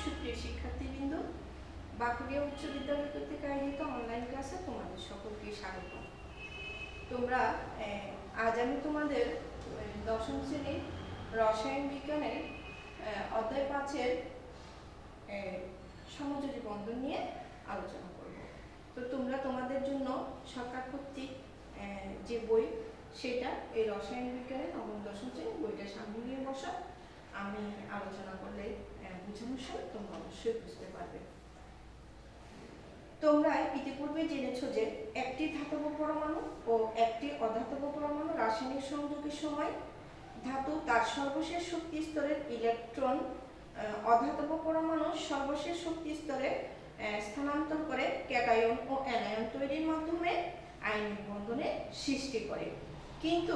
সুপ্রিয় শিক্ষার্থীবৃন্দ, বাঁকুড়িয়া উচ্চ বিদ্যালয় কর্তৃক আয়োজিত অনলাইন ক্লাসে তোমাদের সকলকে স্বাগত। তোমরা আজ আমি তোমাদের দশম শ্রেণীর রসায়ন বিজ্ঞানের অধ্যায় 5-এর সমযোজী বন্ধন নিয়ে আলোচনা করব। তো তোমরা তোমাদের জন্য সরকার কর্তৃক যে বই সেটা এই রসায়ন বিজ্ঞানের নবম দশম শ্রেণীর বইটা সামনে নিয়ে বসা। আমি আলোচনা করলে বোঝানোর সময় তোমরা অবশ্যই বুঝতে পারবে। তোমরা ইতিপূর্বে জেনেছো যে একটি ধাতব পরমাণু ও একটি অধাতব পরমাণু রাসায়নিক সংযোগের সময় ধাতু তার সর্বশেষ শক্তি স্তরের ইলেকট্রন অধাতব পরমাণুর সর্বশেষ শক্তি স্তরে স্থানান্তর করে ক্যাটায়ন ও অ্যানায়ন তৈরির মাধ্যমে আয়নিক বন্ধনের সৃষ্টি করে। কিন্তু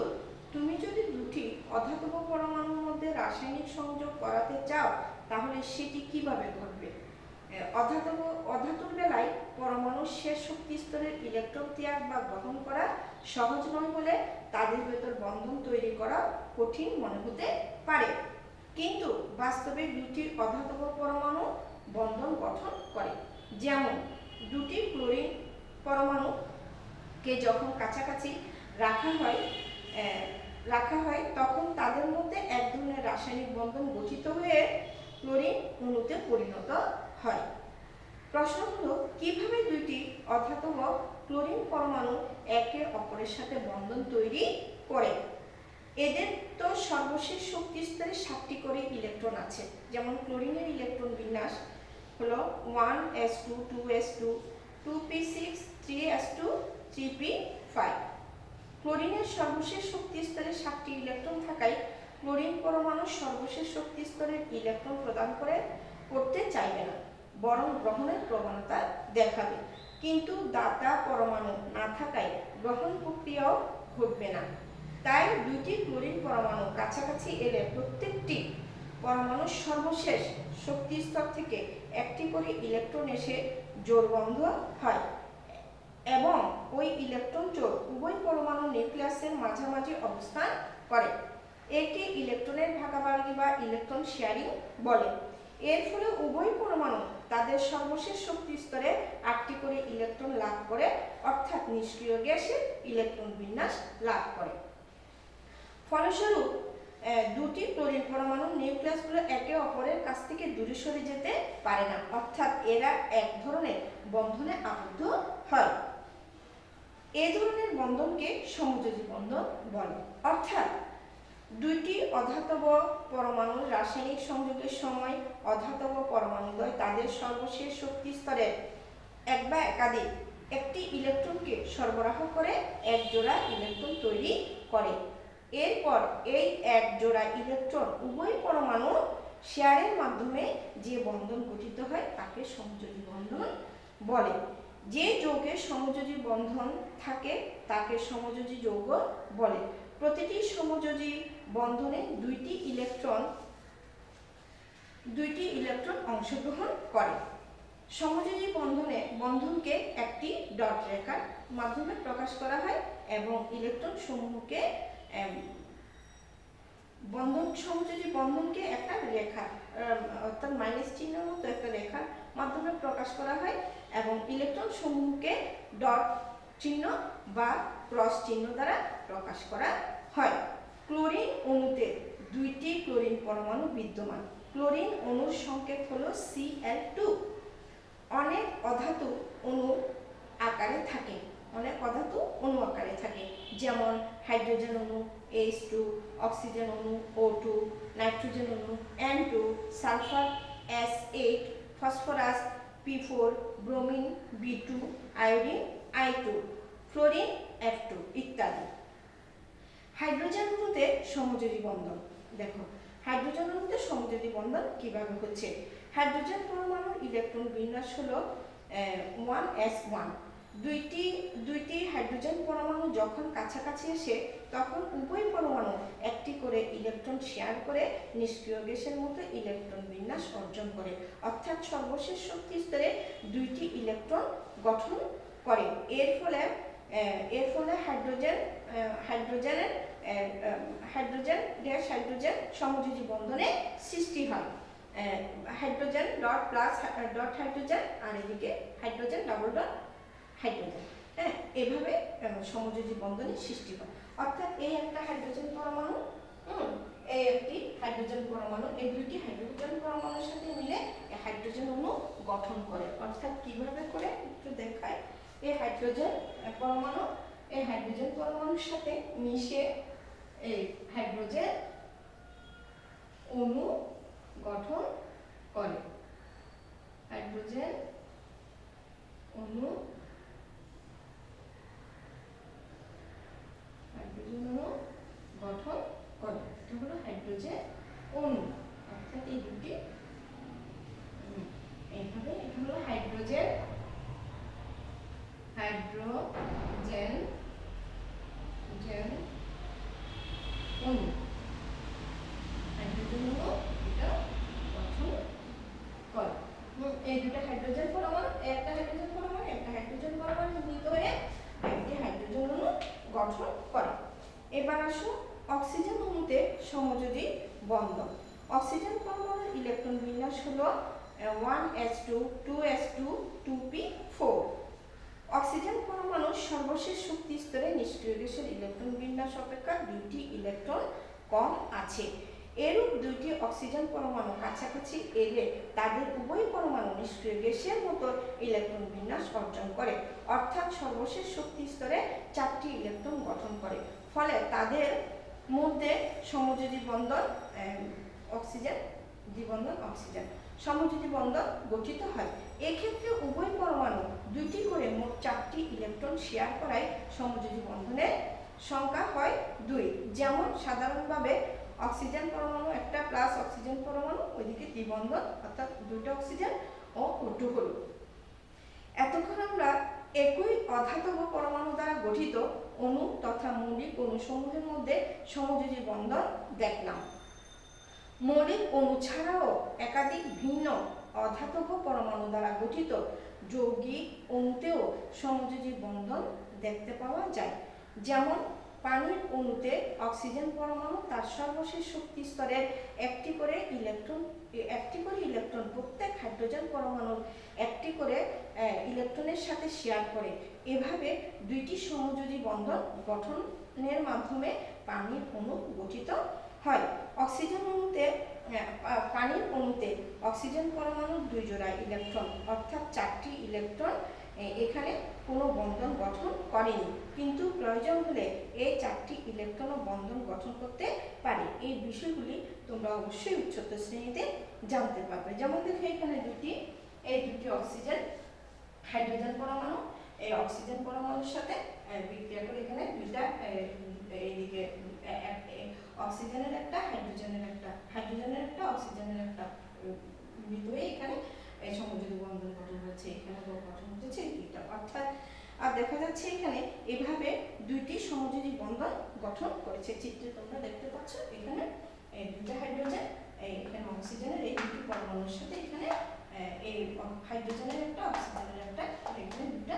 তুমি যদি দুটি অধাতব পরমাণুর মধ্যে রাসায়নিক সংযোগ করাতে চাও তাহলে সেটি কিভাবে ঘটবে? অধাতুর বেলায় পরমাণুর শেষ শক্তি স্তরের ইলেকট্রন ত্যাগ বা গ্রহণ করা সহজ নয় বলে তাদের ভেতর বন্ধন তৈরি করা কঠিন মনে হতে পারে। কিন্তু বাস্তবে দুটি অধাতব পরমাণু বন্ধন গঠন করে। যেমন দুটি ক্লোরিন পরমাণুকে যখন কাছাকাছি রাখা হয় তখন তাদের মধ্যে এক ধরনের রাসায়নিক বন্ধন গঠিত হয়ে ক্লোরিন অণুতে পরিণত হয়। প্রশ্ন হলো, কিভাবে দুইটি অধাতব ক্লোরিন পরমাণু একে অপরের সাথে বন্ধন তৈরি করে? এদের তো সর্বশেষ শক্তি স্তরে 7টি করে ইলেকট্রন আছে। যেমন ক্লোরিনের ইলেকট্রন বিন্যাস হলো 1s2 2s2 2p6 3s2 3p5। ক্লোরিনের সর্বশেষ শক্তি স্তরে 7টি ইলেকট্রন থাকায় ক্লোরিন পরমাণু সর্বশেষ শক্তি স্তরের ইলেকট্রন প্রদান করতে চাইবে না, বরং গ্রহণের প্রবণতা দেখাবে। কিন্তু দাতা পরমাণু না থাকায় গ্রহণ প্রক্রিয়াও ঘটবে না। তাই দুইটি ক্লোরিন পরমাণু কাছাকাছি এলে প্রত্যেকটি পরমাণুর সর্বশেষ শক্তি স্তর থেকে একটি করে ইলেকট্রন এসে জোড়বন্ধ হয় এবং ওই ইলেকট্রন জোড় উভয় পরমাণু নিউক্লিয়াসের মাঝামাঝি অবস্থান করে। একে ইলেকট্রনের ভাগাভাগি বা ইলেকট্রন শেয়ারিং বলে। এর ফলে উভয় পরমাণু তাদের সর্বশেষ শক্তি স্তরে 8টি করে ইলেকট্রন লাভ করে, অর্থাৎ নিষ্ক্রিয় গ্যাসে ইলেকট্রন বিন্যাস লাভ করে। ফলস্বরূপ দুটি ক্লোরিন পরমাণুর নিউক্লিয়াসগুলো একে অপরের কাছ থেকে দূরে সরে যেতে পারে না, অর্থাৎ এরা এক ধরনের বন্ধনে আবদ্ধ হয়। এই ধরনের বন্ধনকে সমযোজী বন্ধন বলে। অর্থাৎ দুইটি অধাতব পরমাণুর রাসায়নিক সংযোগের সময় অধাতব পরমাণুদ্বয় তাদের সর্বশেষ শক্তি স্তরের এক বা একাধিক একটি ইলেকট্রনকে সরবরাহ করে এক জোড়া ইলেকট্রন তৈরি করে। এরপর এই এক জোড়া ইলেকট্রন উভয় পরমাণু শেয়ারের মাধ্যমে যে বন্ধন গঠিত হয় তাকে সমযোজী বন্ধন বলে। যে যৌগের সমযোজী বন্ধন থাকে তাকে সমযোজী যৌগ বলে। প্রতিটি সমযোজী বন্ধনে দুইটি ইলেকট্রন অংশগ্রহণ করে। সমযোজী বন্ধনকে একটি ডট রেখার মাধ্যমে প্রকাশ করা হয় এবং ইলেকট্রন সমূহকে সমযোজী বন্ধনকে একটা রেখা অর্থাৎ মাইনাস চিহ্নের মতো একটা রেখার মাধ্যমে প্রকাশ করা হয় এবং ইলেকট্রন সমূহকে ডট চিহ্ন বা ক্রস চিহ্ন দ্বারা প্রকাশ করা হয়। ক্লোরিন অণুতে দুইটি ক্লোরিন পরমাণু বিদ্যমান। ক্লোরিন অণুর সংকেত হলো Cl2। অনেক অধাতু অণু আকারে থাকে, যেমন হাইড্রোজেন অণু H2, অক্সিজেন অণু O2, নাইট্রোজেন অণু N2, sulphur S8, phosphorus P4, bromine B2, iodine I2, fluorine F2 ইত্যাদি। হাইড্রোজেন অণুতে সমযোজী বন্ধন। দেখো হাইড্রোজেন অণুতে সমযোজী বন্ধন কিভাবে হচ্ছে। হাইড্রোজেন পরমাণুর ইলেকট্রন বিন্যাস হলো 1s1। দুইটি হাইড্রোজেন পরমাণু যখন কাছাকাছি আসে তখন উভয় পরমাণু একটি করে ইলেকট্রন শেয়ার করে নিষ্ক্রিয় গ্যাসের মতো ইলেকট্রন বিন্যাস অর্জন করে, অর্থাৎ সর্বশেষ শক্তি স্তরে দুইটি ইলেকট্রন গঠন করে। এর ফলে হাইড্রোজেন সমযোজী বন্ধনে সৃষ্টি হয়। Hydrogen dot plus dot hydrogen আর এদিকে হাইড্রোজেন ডাবল ডট হাইড্রোজেন। হ্যাঁ, এভাবে সমযোজী বন্ধনের সৃষ্টি হয়। অর্থাৎ এই একটা হাইড্রোজেন পরমাণু, এই একটি হাইড্রোজেন পরমাণু, এই দুইটি হাইড্রোজেন পরমাণুর সাথে মিলে হাইড্রোজেন অণু গঠন করে। অর্থাৎ কিভাবে করে একটু দেখায়। এই হাইড্রোজেন পরমাণু এই হাইড্রোজেন পরমাণুর সাথে মিশে এই হাইড্রোজেন অণু গঠন করে। হাইড্রোজেন অণু গঠন করে। এটা হলো হাইড্রোজেন অণু। অর্থাৎ এই দুটি এইভাবে, এটা হলো হাইড্রোজেন অণু। হাইড্রোজেন অণু এটা গঠন করে। এই দুটো হাইড্রোজেন পরমাণু, একটা হাইড্রোজেন পরমাণু একটা হাইড্রোজেন পরমাণু মিলিত হয়ে একটি হাইড্রোজেন অণু গঠন করে। এবার আসুন অক্সিজেন অণুতে সমযোজী বন্ধন। অক্সিজেন পরমাণুর ইলেকট্রন বিন্যাস হলো 1s2 2s2 2p4। অক্সিজেন পরমাণুর সর্বশেষ শক্তি স্তরে নিষ্ক্রিয় গ্যাসের ইলেকট্রন বিন্যাস অপেক্ষা দুইটি ইলেকট্রন কম আছে। এরূপ দুইটি অক্সিজেন পরমাণু কাছাকাছি এলে তাদের উভয় পরমাণু নিষ্ক্রিয় গ্যাসের মতো ইলেকট্রন বিন্যাস অর্জন করে। অর্থাৎ সর্বশেষ শক্তি স্তরে 4টি ইলেকট্রন গঠন করে। ফলে তাদের মধ্যে সমযোজী বন্ধন অক্সিজেন দ্বিবন্ধন অক্সিজেন সমযোজী বন্ধন গঠিত হয়। এক্ষেত্রে উভয় পরমাণু দুইটি করে মোট 4টি ইলেকট্রন শেয়ার করায় সমযোজী বন্ধনের সংখ্যা হয় 2। যেমন সাধারণভাবে অক্সিজেন পরমাণু একটা প্লাস অক্সিজেন পরমাণু, ওইদিকে দ্বিবন্ধন অর্থাৎ দুইটা অক্সিজেন ও O2 হলো। এতক্ষণ আমরা একই অধাতব পরমাণু দ্বারা গঠিত অণু তথা মৌলিক অণুসমূহের মধ্যে সমযোজী বন্ধন দেখলাম। মৌলিক অণু ছাড়াও একাধিক ভিন্ন অধাতব পরমাণু দ্বারা গঠিত যৌগিক অণুতেও সমযোজী বন্ধন দেখতে পাওয়া যায়। যেমন পানির অণুতে অক্সিজেন পরমাণু তার সর্বশেষ শক্তি স্তরের একটি করে ইলেকট্রন প্রত্যেক হাইড্রোজেন পরমাণুর একটি করে ইলেকট্রনের সাথে শেয়ার করে। এভাবে দুইটি সমযোজী বন্ধন গঠনের মাধ্যমে পানির অণু গঠিত হয়। অক্সিজেন অণুতে পানির অণুতে অক্সিজেন পরমাণুর 2 জোড়া ইলেকট্রন অর্থাৎ 4টি ইলেকট্রন এখানে কোনো বন্ধন গঠন করেনি, কিন্তু প্রয়োজন হলে এই 4টি ইলেকট্রন বন্ধন গঠন করতে পারে। এই বিষয়গুলি তোমরা অবশ্যই উচ্চতর শ্রেণীতে জানতে পারবে। যেমন দেখো এখানে এই দুটি অক্সিজেন হাইড্রোজেন পরমাণু এই অক্সিজেন পরমাণুর সাথে বিক্রিয়া করে এখানে দুইটা এইদিকে অক্সিজেনের একটা হাইড্রোজেনের একটা অক্সিজেনের একটা মিলিত হয়ে এখানে এই সমযোজী বন্ধন গঠন হচ্ছে। এখানে গঠন হচ্ছে দুইটা। অর্থাৎ আর দেখা যাচ্ছে এখানে এভাবে দুইটি সমযোজী বন্ধন গঠন করেছে। চিত্রে তোমরা দেখতে পাচ্ছ এখানে এই দুইটা হাইড্রোজেন এখানে অক্সিজেনের এই দুটি পরমাণুর সাথে এখানে এই হাইড্রোজেনের একটা অক্সিজেনের একটা এখানে দুইটা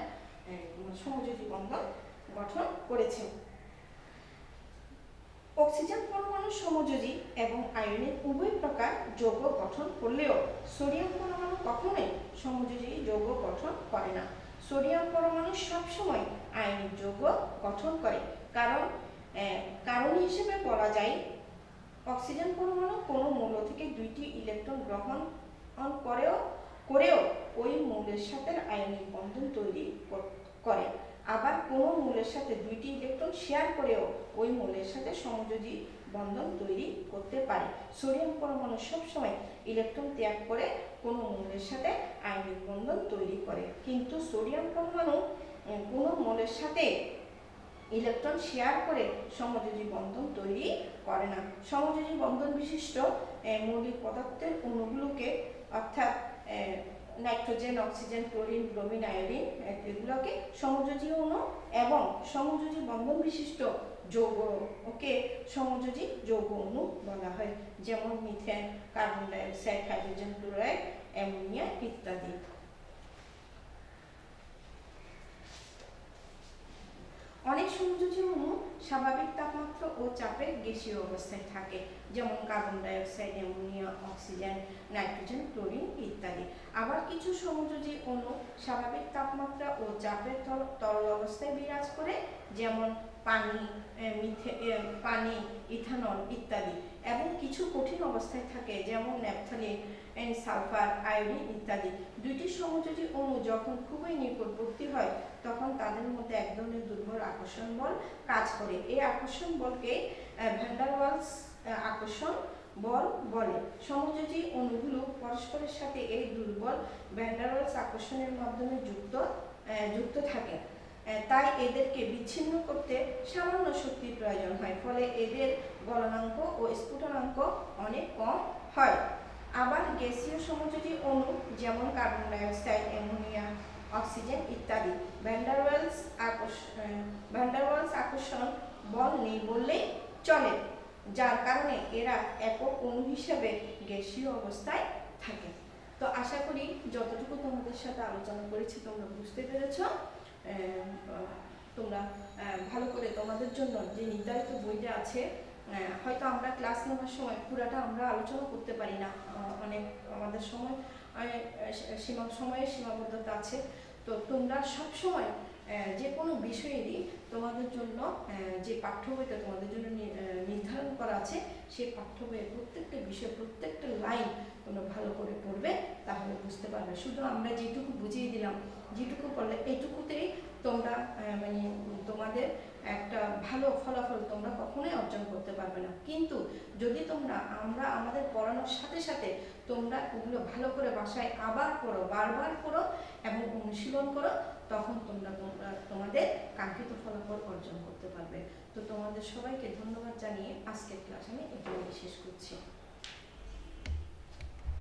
সমযোজী বন্ধন গঠন করেছে। অক্সিজেন পরমাণু সমযোজী এবং আয়নিক উভয় প্রকার যৌগ গঠন করলেও সোডিয়াম পরমাণু কখনোই সমযোজী যৌগ গঠন করে না। সোডিয়াম পরমাণু সবসময় আয়নিক যৌগ গঠন করে। কারণ হিসেবে বলা যায় অক্সিজেন পরমাণু কোনো মৌল থেকে 2টি ইলেকট্রন গ্রহণ করেও ওই মৌলের সাথে আয়নিক বন্ধন তৈরি করে। আবার কোনো মৌলের সাথে 2টি ইলেকট্রন শেয়ার করেও ওই মৌলের সাথে সমযোজী বন্ধন তৈরি করতে পারে। সোডিয়াম পরমাণু সবসময় ইলেকট্রন ত্যাগ করে কোনো মৌলের সাথে আয়নিক বন্ধন তৈরি করে, কিন্তু সোডিয়াম পরমাণু কোনো মৌলের সাথে ইলেকট্রন শেয়ার করে সমযোজী বন্ধন তৈরি করে না। সমযোজী বন্ধন বিশিষ্ট মৌলিক পদার্থের অণুগুলোকে অর্থাৎ nitrogen, oxygen, chlorine, bromine, iodine এগুলোকে সমযোজী অণু এবং সমযোজী বন্ধন বিশিষ্ট যৌগকে সমযোজী যৌগ অণু বলা হয়। যেমন methane, carbon die oxide, hydrogen chloride, ammonia ইত্যাদি। অনেক সমযোজী অণু স্বাভাবিক তাপমাত্রা ও চাপে গ্যাসীয় অবস্থায় থাকে, যেমন carbon dioxide, ammonia, oxygen, nitrogen, chlorine ইত্যাদি। আবার কিছু সমযোজী অণু স্বাভাবিক তাপমাত্রা ও চাপের তরল অবস্থায় বিরাজ করে, যেমন পানি, পানি, ইথানল ইত্যাদি। এবং কিছু কঠিন অবস্থায় থাকে, যেমন ন্যাপথলিন, সালফার, আয়োডিন ইত্যাদি। দুইটি সমযোজী অণু যখন খুবই নিকটবর্তী হয় তখন তাদের মধ্যে এক ধরনের দুর্বল আকর্ষণ বল কাজ করে। এই আকর্ষণ বলকে ভ্যান ডার ওয়ালস আকর্ষণ বল বলে। সমযোজী অণুগুলো পরস্পরের সাথে এই দুর্বল ভ্যান ডার ওয়ালস আকর্ষণের মাধ্যমে যুক্ত থাকে। তাই এদেরকে বিচ্ছিন্ন করতে সামান্য শক্তির প্রয়োজন হয়, ফলে এদের গলনাঙ্ক ও স্ফুটনাঙ্ক অনেক কম হয়। আবার গ্যাসীয় সমযোজী অণু, যেমন carbon dioxide, ammonia, oxygen ইত্যাদি, ভ্যান ডার ওয়ালস আকর্ষণ বল নেই বললেই চলে, যার কারণে এরা একক অণু হিসেবে গ্যাসীয় অবস্থায় থাকে। তো আশা করি যতটুকু তোমাদের সাথে আলোচনা করেছি তোমরা বুঝতে পেরেছ। তোমরা ভালো করে তোমাদের জন্য যে নির্ধারিত বইটা আছে, হয়তো আমরা ক্লাস নেওয়ার সময় পুরাটা আমরা আলোচনা করতে পারি না, অনেক আমাদের সময়ের সীমাবদ্ধতা আছে। তো তোমরা সব সময় যে কোনো বিষয়েরই তোমাদের জন্য যে পাঠ্য বইটা তোমাদের জন্য নির্ধারণ করা আছে, সেই পাঠ্য বইয়ের প্রত্যেকটা বিষয়, প্রত্যেকটা লাইন তোমরা ভালো করে পড়বে, তাহলে বুঝতে পারবে। শুধু আমরা যেটুকু বুঝিয়ে দিলাম, যেটুকু পড়লে এইটুকুতেই তোমরা তোমাদের একটা ভালো ফলাফল তোমরা কখনোই অর্জন করতে পারবে না। কিন্তু যদি আমরা আমাদের পড়ানোর সাথে সাথে তোমরা ওগুলো ভালো করে বাসায় আবার পড়ো, বারবার পড়ো এবং অনুশীলন করো, তখন তোমরা তোমাদের কাঙ্ক্ষিত ফলাফল অর্জন করতে পারবে। তো তোমাদের সবাইকে ধন্যবাদ জানিয়ে আজকের ক্লাস আমি এখানে শেষ করছি।